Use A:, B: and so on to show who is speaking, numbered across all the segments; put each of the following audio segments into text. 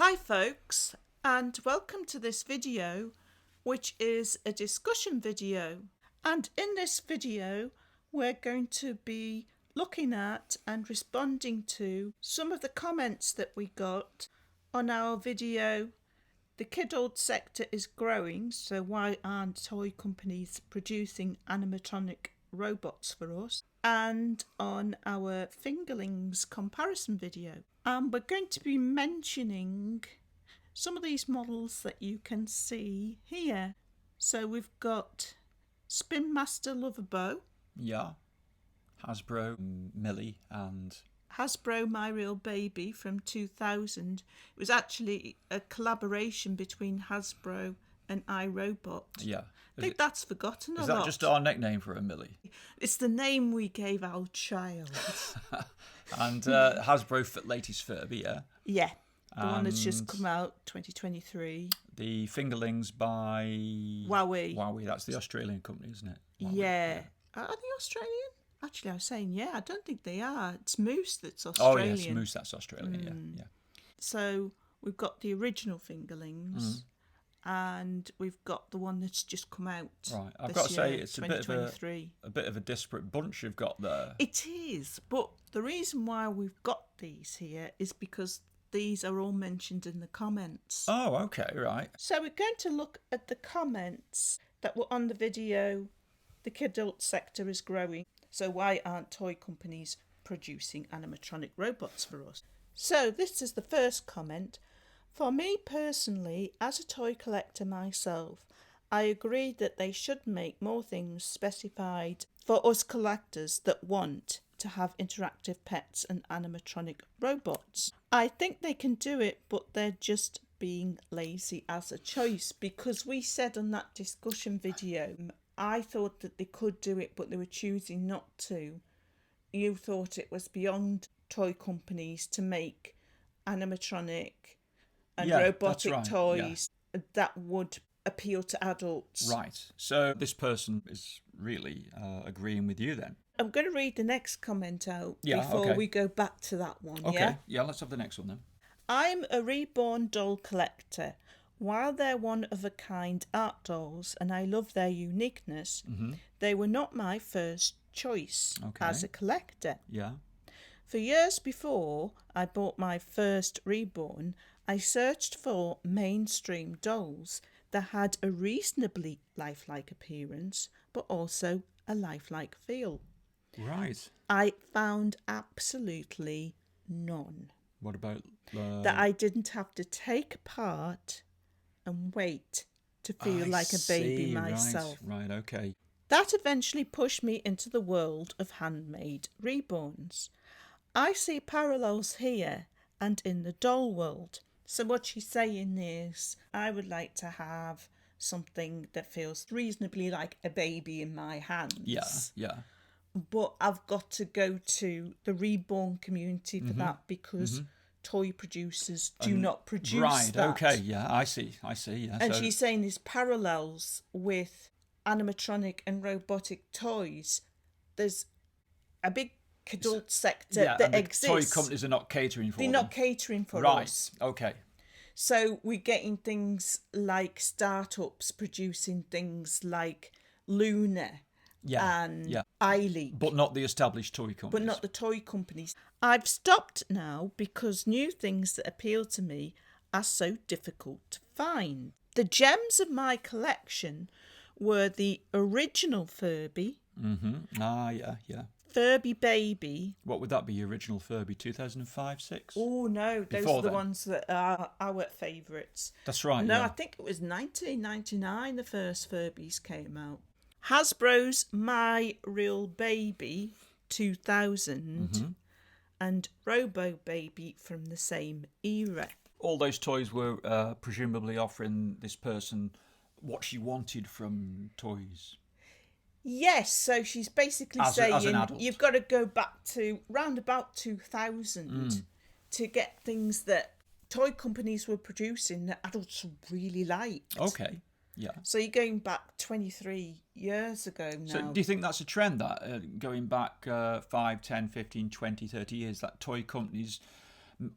A: Hi folks, and welcome to this video, which is a discussion video. And in this video, we're going to be looking at and responding to some of the comments that we got on our video, The Kidult Sector is Growing, so why aren't toy companies producing animatronic robots for us? And on our fingerlings comparison video. And we're going to be mentioning some of these models that you can see here. So we've got Spin Master Loverbow.
B: Yeah. Hasbro, Millie, and
A: Hasbro My Real Baby from 2000. It was actually a collaboration between Hasbro and iRobot.
B: yeah.
A: I think that's forgotten a lot.
B: Is that just our nickname for a Millie?
A: It's the name we gave our child.
B: And Hasbro latest Furby, yeah.
A: Yeah, the one that's just come out 2023.
B: The Fingerlings by
A: Wowie.
B: Wowie, that's the Australian company, isn't it? Wowie.
A: Yeah. Are they Australian? Actually, I was saying, yeah, I don't think they are. It's Moose that's Australian.
B: Oh, yes, Moose, that's Australian, yeah.
A: So we've got the original Fingerlings, and we've got the one that's just come out.
B: Right, I've got to say it's a bit of a disparate bunch you've got there.
A: It is, but the reason why we've got these here is because these are all mentioned in the comments.
B: Oh, okay, right.
A: So we're going to look at the comments that were on the video, The Kidult Sector is Growing, so why aren't toy companies producing animatronic robots for us? So this is the first comment. For me personally, as a toy collector myself, I agree that they should make more things specified for us collectors that want to have interactive pets and animatronic robots. I think they can do it, but they're just being lazy as a choice, because we said on that discussion video, I thought that they could do it, but they were choosing not to. You thought it was beyond toy companies to make animatronic and robotic toys that would appeal to adults.
B: Right. So this person is really agreeing with you then.
A: I'm going to read the next comment out before we go back to that one.
B: Okay. Yeah, let's have the next one then.
A: I'm a reborn doll collector. While they're one-of-a-kind art dolls and I love their uniqueness, they were not my first choice as a collector.
B: Yeah.
A: For years before I bought my first reborn, I searched for mainstream dolls that had a reasonably lifelike appearance, but also a lifelike feel.
B: Right.
A: I found absolutely none.
B: What about
A: that I didn't have to take apart and wait to feel like a baby myself.
B: Right, okay.
A: That eventually pushed me into the world of handmade reborns. I see parallels here and in the doll world. So what she's saying is, I would like to have something that feels reasonably like a baby in my hands.
B: Yeah.
A: But I've got to go to the reborn community for that, because toy producers do not produce that.
B: Right, okay, yeah, I see, yeah.
A: And she's saying there's parallels with animatronic and robotic toys. There's a big kidult sector that exists.
B: Toy companies are not catering for them.
A: They're not catering for us.
B: Right, okay.
A: So we're getting things like startups producing things like Luna and iLeak.
B: But not the established toy companies.
A: But not the toy companies. I've stopped now because new things that appeal to me are so difficult to find. The gems of my collection were the original Furby.
B: Yeah.
A: Furby Baby.
B: What would that be, original Furby, 2005, 6?
A: Oh, no, those are the ones that are our favourites.
B: That's right,
A: No, I think it was 1999 the first Furbies came out. Hasbro's My Real Baby 2000 and Robo Baby from the same era.
B: All those toys were presumably offering this person what she wanted from toys.
A: Yes, so she's basically saying you've got to go back to round about 2000 to get things that toy companies were producing that adults really liked.
B: Okay, yeah.
A: So you're going back 23 years ago now.
B: So do you think that's a trend, that going back 5, 10, 15, 20, 30 years, that toy companies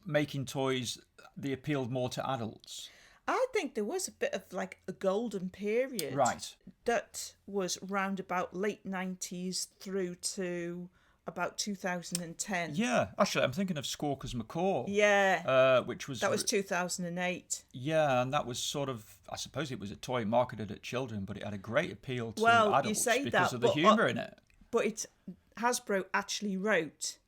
B: making toys they appealed more to adults.
A: I think there was a bit of like a golden period.
B: Right.
A: That was round about late 90s through to about 2010.
B: Yeah, actually, I'm thinking of Squawkers McCaw.
A: Yeah.
B: Which was...
A: That was 2008.
B: Yeah, and that was sort of... I suppose it was a toy marketed at children, but it had a great appeal to
A: Well,
B: adults
A: you say
B: because
A: that,
B: of the
A: but,
B: humour in it.
A: But Hasbro actually wrote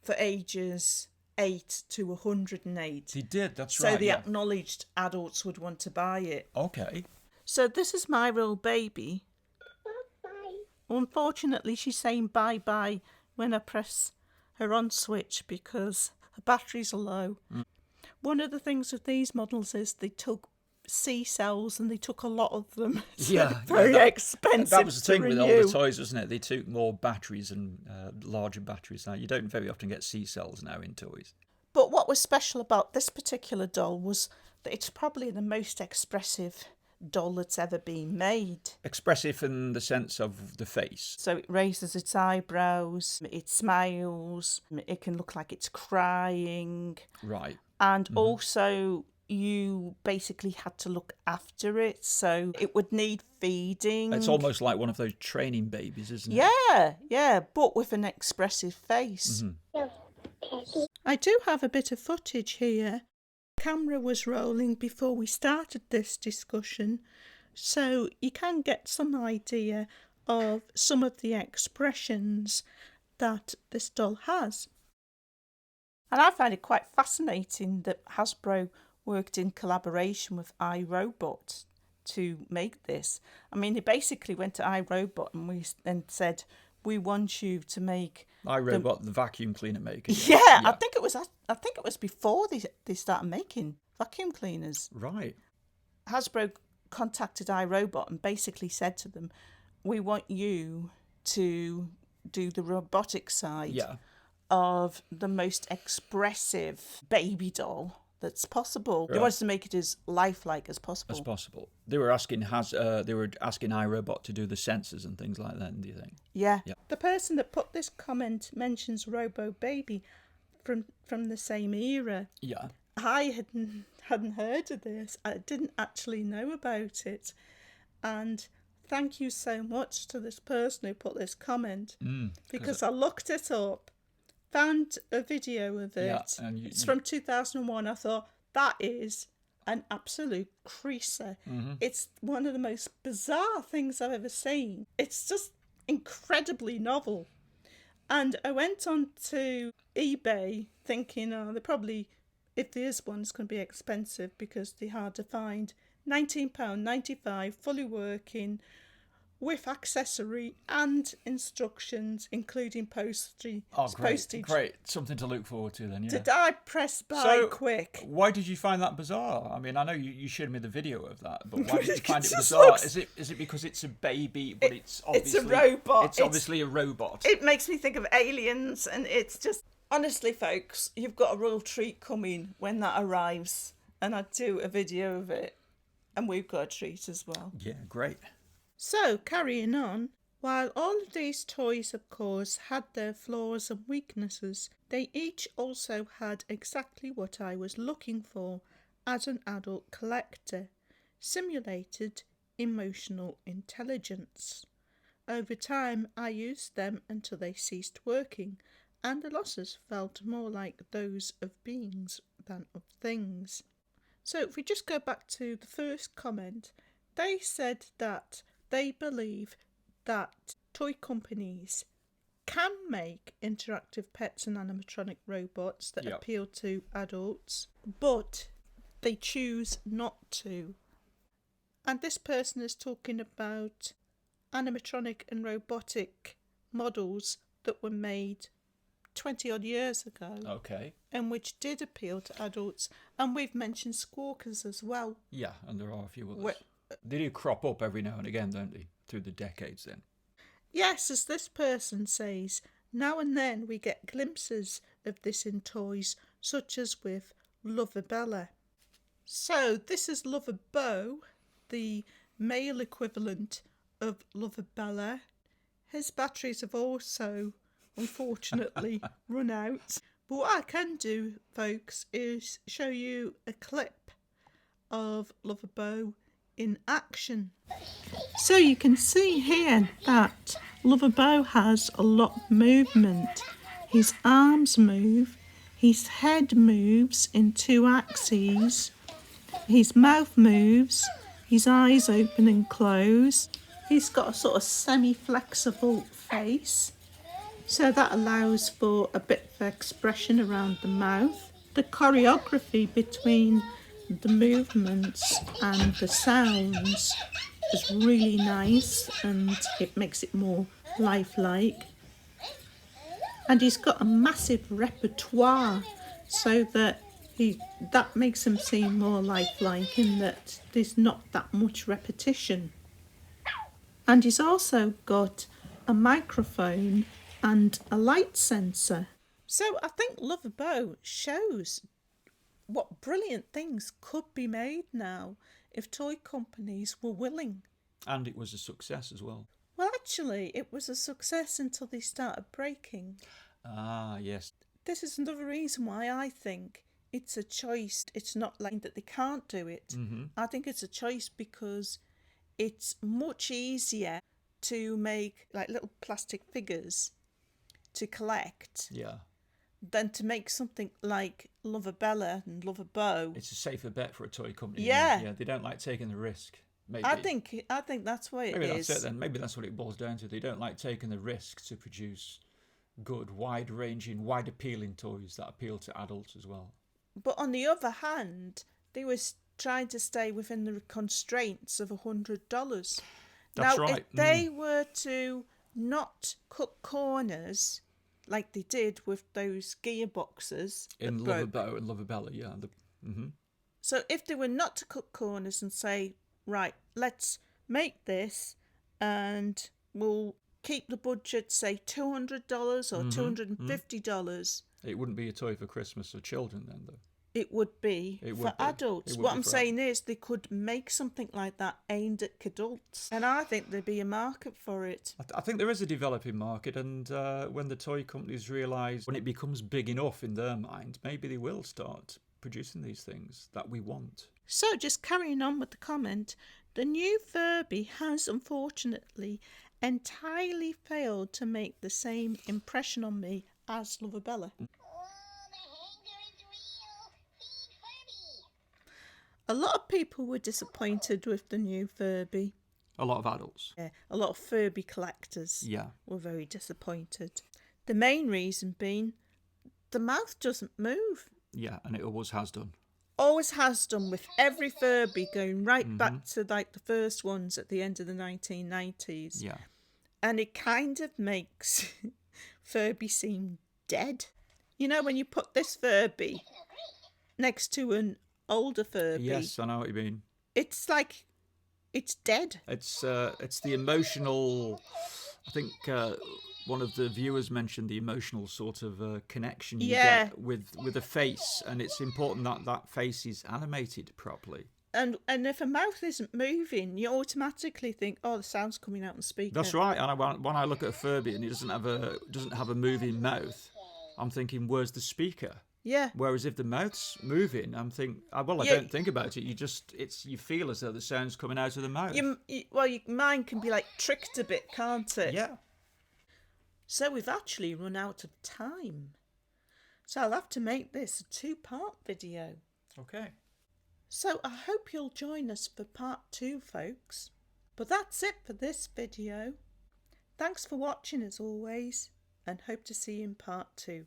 A: for ages 8 to 108.
B: They did, that's
A: So
B: right,
A: they
B: yeah.
A: acknowledged adults would want to buy it.
B: Okay.
A: So this is my real baby. Unfortunately, she's saying bye-bye when I press her on switch because her batteries are low. One of the things with these models is they took C cells and they took a lot of them. So
B: Yeah.
A: very expensive.
B: That was the thing
A: to
B: with
A: renew.
B: older toys, wasn't it? They took more batteries and larger batteries now. You don't very often get C cells now in toys.
A: But what was special about this particular doll was that it's probably the most expressive doll that's ever been made.
B: Expressive in the sense of the face.
A: So it raises its eyebrows, it smiles, it can look like it's crying.
B: Right.
A: And also you basically had to look after it, so it would need feeding.
B: It's almost like one of those training babies, isn't it?
A: Yeah, but with an expressive face. I do have a bit of footage here. Camera was rolling before we started this discussion, so you can get some idea of some of the expressions that this doll has. And I find it quite fascinating that Hasbro worked in collaboration with iRobot to make this. I mean, they basically went to iRobot and said, we want you to make
B: iRobot, the vacuum cleaner maker.
A: Yeah, I think it was before they started making vacuum cleaners.
B: Right.
A: Hasbro contacted iRobot and basically said to them, we want you to do the robotic side of the most expressive baby doll that's possible. Right. They wanted to make it as lifelike as possible.
B: They were asking iRobot to do the sensors and things like that, do you think?
A: Yeah. The person that put this comment mentions Robo Baby from the same era.
B: Yeah.
A: I hadn't heard of this. I didn't actually know about it. And thank you so much to this person who put this comment because I looked it up, found a video of it. Yeah, and it's from 2001. I thought, that is an absolute creaser. It's one of the most bizarre things I've ever seen. It's just incredibly novel. And I went on to eBay thinking, they probably, if there is one, it's going to be expensive because they're hard to find. £19.95, fully working, with accessory and instructions, including postage.
B: Great. Something to look forward to then, yeah.
A: Did I press buy quick?
B: Why did you find that bizarre? I mean, I know you showed me the video of that, but why did you find it bizarre? Is it because it's a baby, but it's obviously...
A: It's a robot.
B: It's obviously a robot.
A: It makes me think of Aliens, and it's just... Honestly, folks, you've got a real treat coming when that arrives, and I'd do a video of it, and we've got a treat as well.
B: Yeah, great.
A: So, carrying on, while all of these toys, of course, had their flaws and weaknesses, they each also had exactly what I was looking for as an adult collector: simulated emotional intelligence. Over time, I used them until they ceased working, and the losses felt more like those of beings than of things. So, if we just go back to the first comment, they said that they believe that toy companies can make interactive pets and animatronic robots that appeal to adults, but they choose not to. And this person is talking about animatronic and robotic models that were made 20 odd years ago.
B: Okay.
A: And which did appeal to adults. And we've mentioned Squawkers as well.
B: Yeah, and there are a few others. They do crop up every now and again, don't they? Through the decades then.
A: Yes, as this person says, now and then we get glimpses of this in toys, such as with Loverbella. So this is Loverbo, the male equivalent of Loverbella. His batteries have also, unfortunately, run out. But what I can do, folks, is show you a clip of Lover Bow in action. So you can see here that Lover Bow has a lot of movement. His arms move, his head moves in 2 axes, his mouth moves, his eyes open and close. He's got a sort of semi-flexible face, so that allows for a bit of expression around the mouth. The choreography between the movements and the sounds is really nice, and it makes it more lifelike. And he's got a massive repertoire, so that that makes him seem more lifelike in that there's not that much repetition. And he's also got a microphone and a light sensor. So I think Lover Bow shows what brilliant things could be made now if toy companies were willing.
B: And it was a success as well.
A: Well, actually, it was a success until they started breaking.
B: Ah, yes.
A: This is another reason why I think it's a choice. It's not like that they can't do it.
B: Mm-hmm.
A: I think it's a choice because it's much easier to make like little plastic figures to collect than to make something like Lover Bella and Lover Bow.
B: It's a safer bet for a toy company.
A: Yeah.
B: They don't like taking the risk. Maybe.
A: I think that's why
B: Maybe
A: is.
B: that's it then. Maybe that's what it boils down to. They don't like taking the risk to produce good, wide-ranging, wide-appealing toys that appeal to adults as well.
A: But on the other hand, they were trying to stay within the constraints of $100.
B: That's
A: now,
B: right.
A: If they were to not cut corners like they did with those gearboxes
B: in Lover Bow and Lover Bella, yeah.
A: So if they were not to cut corners and say, right, let's make this and we'll keep the budget, say, $200 or $250.
B: It wouldn't be a toy for Christmas for children then, though.
A: It would be for adults. What I'm saying is they could make something like that aimed at kidults. And I think there'd be a market for it.
B: I think there is a developing market, and when the toy companies realise, when it becomes big enough in their mind, maybe they will start producing these things that we want.
A: So just carrying on with the comment, the new Furby has unfortunately entirely failed to make the same impression on me as Lover Bella. A lot of people were disappointed with the new Furby.
B: A lot of adults.
A: Yeah, a lot of Furby collectors were very disappointed. The main reason being the mouth doesn't move.
B: Yeah, and it always has done.
A: Always has done, with every Furby going right back to like the first ones at the end of the 1990s.
B: Yeah.
A: And it kind of makes Furby seem dead. You know, when you put this Furby next to an older Furby.
B: Yes, I know what you mean.
A: It's like it's dead.
B: It's the emotional. I think one of the viewers mentioned the emotional sort of connection you get with a face, and it's important that that face is animated properly.
A: And if a mouth isn't moving, you automatically think, oh, the sound's coming out on speaker.
B: That's right. And when I look at a Furby and he doesn't have a moving mouth, I'm thinking, where's the speaker?
A: Yeah.
B: Whereas if the mouth's moving, I'm thinking, I don't think about it. You feel as though the sound's coming out of the mouth.
A: Your mind can be like tricked a bit, can't it?
B: Yeah.
A: So we've actually run out of time. So I'll have to make this a 2-part video.
B: Okay.
A: So I hope you'll join us for part 2, folks. But that's it for this video. Thanks for watching as always, and hope to see you in part 2.